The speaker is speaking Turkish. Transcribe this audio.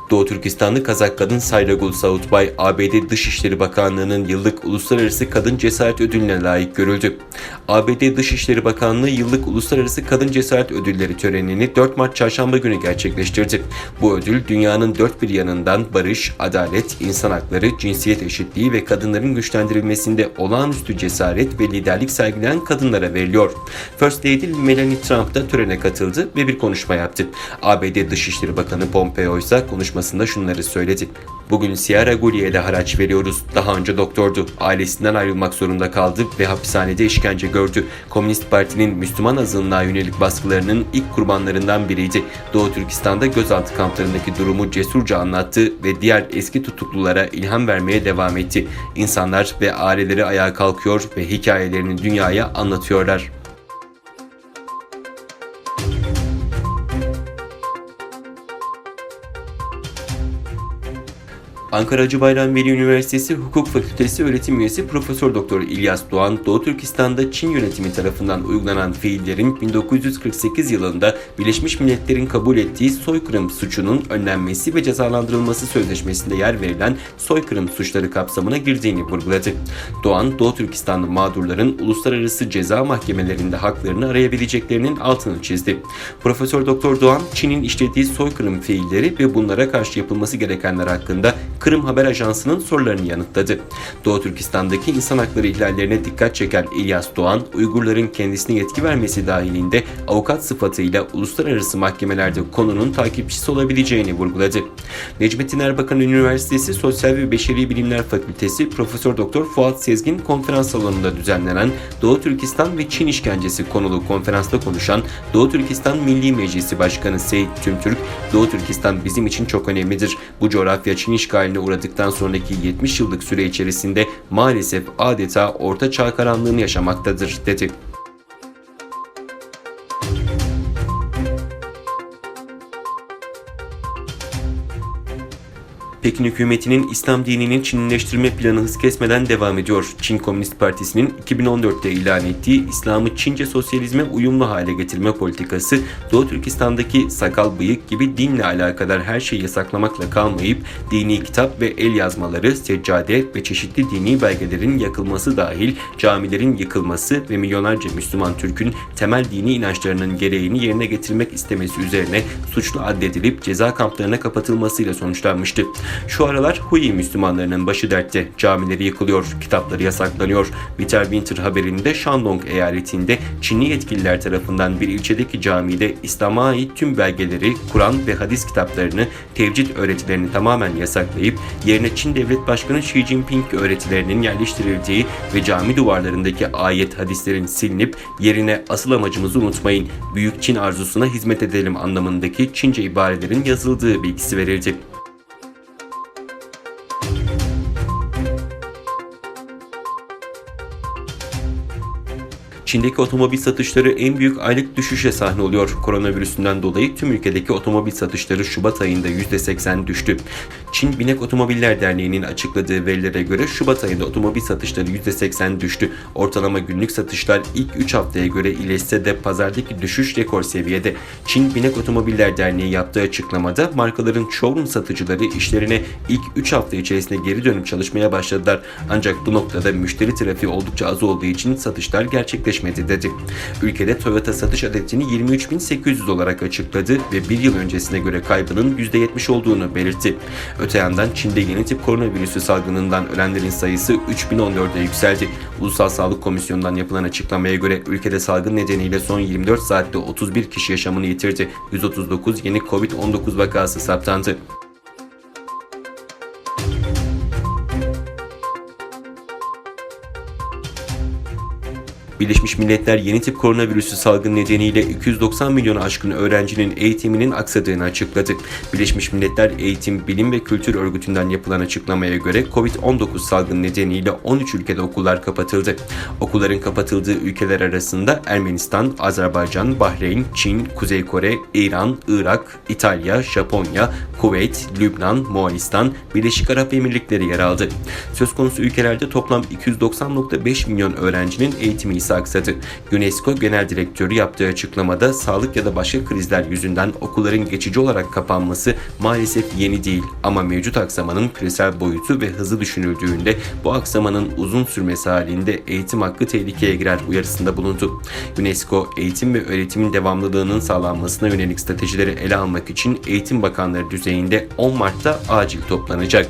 Doğu Türkistanlı Kazak kadın Sayragul Sautbay, ABD Dışişleri Bakanlığı'nın yıllık Uluslararası Kadın Cesaret Ödülü'ne layık görüldü. ABD Dışişleri Bakanlığı yıllık Uluslararası Kadın Cesaret Ödülleri törenini 4 Mart Çarşamba günü gerçekleştirdi. Bu ödül dünyanın dört bir yanından barış, adalet, insan hakları, cinsiyet eşitliği ve kadınların güçlendirilmesinde olağanüstü cesaret ve liderlik sergileyen kadınlara veriliyor. First Lady Melania Trump da törene katıldı ve bir konuşma yaptı. ABD Dışişleri Bakanı Pompeo ise konuşmasında şunları söyledi. Bugün Sierra Gulia'ya da haraç veriyoruz. Daha önce doktordu. Ailesinden ayrılmak zorunda kaldı ve hapishanede işkence gördü. Komünist Parti'nin Müslüman azınlığa yönelik baskılarının ilk kurbanlarından biriydi. Doğu Türkistan'da gözaltı kamplarındaki durumu cesurca anlattı ve diğer eski tutuklulara ilham vermeye devam etti. İnsanlar ve aileleri ayağa kalkıyor ve hikayelerini dünyaya anlatıyorlar. Ankara Hacı Bayram Veli Üniversitesi Hukuk Fakültesi öğretim üyesi Profesör Doktor İlyas Doğan, Doğu Türkistan'da Çin yönetimi tarafından uygulanan fiillerin 1948 yılında Birleşmiş Milletler'in kabul ettiği soykırım suçunun önlenmesi ve cezalandırılması sözleşmesinde yer verilen soykırım suçları kapsamına girdiğini vurguladı. Doğan, Doğu Türkistanlı mağdurların uluslararası ceza mahkemelerinde haklarını arayabileceklerinin altını çizdi. Profesör Doktor Doğan, Çin'in işlediği soykırım fiilleri ve bunlara karşı yapılması gerekenler hakkında Kırım Haber Ajansı'nın sorularını yanıtladı. Doğu Türkistan'daki insan hakları ihlallerine dikkat çeken İlyas Doğan, Uygurların kendisine yetki vermesi dahilinde avukat sıfatıyla uluslararası mahkemelerde konunun takipçisi olabileceğini vurguladı. Necmettin Erbakan Üniversitesi Sosyal ve Beşeri Bilimler Fakültesi Profesör Doktor Fuat Sezgin konferans salonunda düzenlenen Doğu Türkistan ve Çin işkencesi konulu konferansta konuşan Doğu Türkistan Milli Meclisi Başkanı Seyit Tümtürk, Doğu Türkistan bizim için çok önemlidir. Bu coğrafya Çin işgaline uğradıktan sonraki 70 yıllık süre içerisinde maalesef adeta Orta Çağ karanlığını yaşamaktadır, dedi. Pekin hükümetinin İslam dininin Çinleştirme planı hız kesmeden devam ediyor. Çin Komünist Partisi'nin 2014'te ilan ettiği İslam'ı Çince sosyalizme uyumlu hale getirme politikası, Doğu Türkistan'daki sakal bıyık gibi dinle alakadar her şeyi yasaklamakla kalmayıp dini kitap ve el yazmaları, seccade ve çeşitli dini belgelerin yakılması dahil camilerin yıkılması ve milyonlarca Müslüman Türk'ün temel dini inançlarının gereğini yerine getirmek istemesi üzerine suçlu addedilip ceza kamplarına kapatılmasıyla sonuçlanmıştı. Şu aralar Hui Müslümanlarının başı dertte. Camileri yıkılıyor, kitapları yasaklanıyor. Winter haberinde Shandong eyaletinde Çinli yetkililer tarafından bir ilçedeki camide İslam'a ait tüm belgeleri, Kur'an ve hadis kitaplarını, tevcid öğretilerini tamamen yasaklayıp yerine Çin Devlet Başkanı Xi Jinping öğretilerinin yerleştirildiği ve cami duvarlarındaki ayet hadislerin silinip yerine asıl amacımızı unutmayın, Büyük Çin arzusuna hizmet edelim anlamındaki Çince ibarelerin yazıldığı bilgisi verildi. Çin'deki otomobil satışları en büyük aylık düşüşe sahne oluyor. Koronavirüsünden dolayı tüm ülkedeki otomobil satışları Şubat ayında %80 düştü. Çin Binek Otomobiller Derneği'nin açıkladığı verilere göre Şubat ayında otomobil satışları %80 düştü. Ortalama günlük satışlar ilk 3 haftaya göre iyileşse de pazardaki düşüş rekor seviyede. Çin Binek Otomobiller Derneği yaptığı açıklamada markaların showroom satıcıları işlerine ilk 3 hafta içerisinde geri dönüp çalışmaya başladılar. Ancak bu noktada müşteri trafiği oldukça az olduğu için satışlar gerçekleşmedi, dedi. Ülkede Toyota satış adetini 23.800 olarak açıkladı ve bir yıl öncesine göre kaybının %70 olduğunu belirtti. Öte yandan Çin'de yeni tip koronavirüsü salgınından ölenlerin sayısı 3014'e yükseldi. Ulusal Sağlık Komisyonu'ndan yapılan açıklamaya göre ülkede salgın nedeniyle son 24 saatte 31 kişi yaşamını yitirdi. 139 yeni Covid-19 vakası saptandı. Birleşmiş Milletler yeni tip koronavirüsü salgını nedeniyle 290 milyonu aşkın öğrencinin eğitiminin aksadığını açıkladı. Birleşmiş Milletler Eğitim, Bilim ve Kültür Örgütü'nden yapılan açıklamaya göre Covid-19 salgını nedeniyle 13 ülkede okullar kapatıldı. Okulların kapatıldığı ülkeler arasında Ermenistan, Azerbaycan, Bahreyn, Çin, Kuzey Kore, İran, Irak, İtalya, Japonya, Kuveyt, Lübnan, Moğolistan, Birleşik Arap Emirlikleri yer aldı. Söz konusu ülkelerde toplam 290,5 milyon öğrencinin eğitimini çalışması aksadı. UNESCO Genel Direktörü yaptığı açıklamada sağlık ya da başka krizler yüzünden okulların geçici olarak kapanması maalesef yeni değil ama mevcut aksamanın küresel boyutu ve hızı düşünüldüğünde bu aksamanın uzun sürmesi halinde eğitim hakkı tehlikeye girer uyarısında bulundu. UNESCO, eğitim ve öğretimin devamlılığının sağlanmasına yönelik stratejileri ele almak için Eğitim Bakanları düzeyinde 10 Mart'ta acil toplanacak.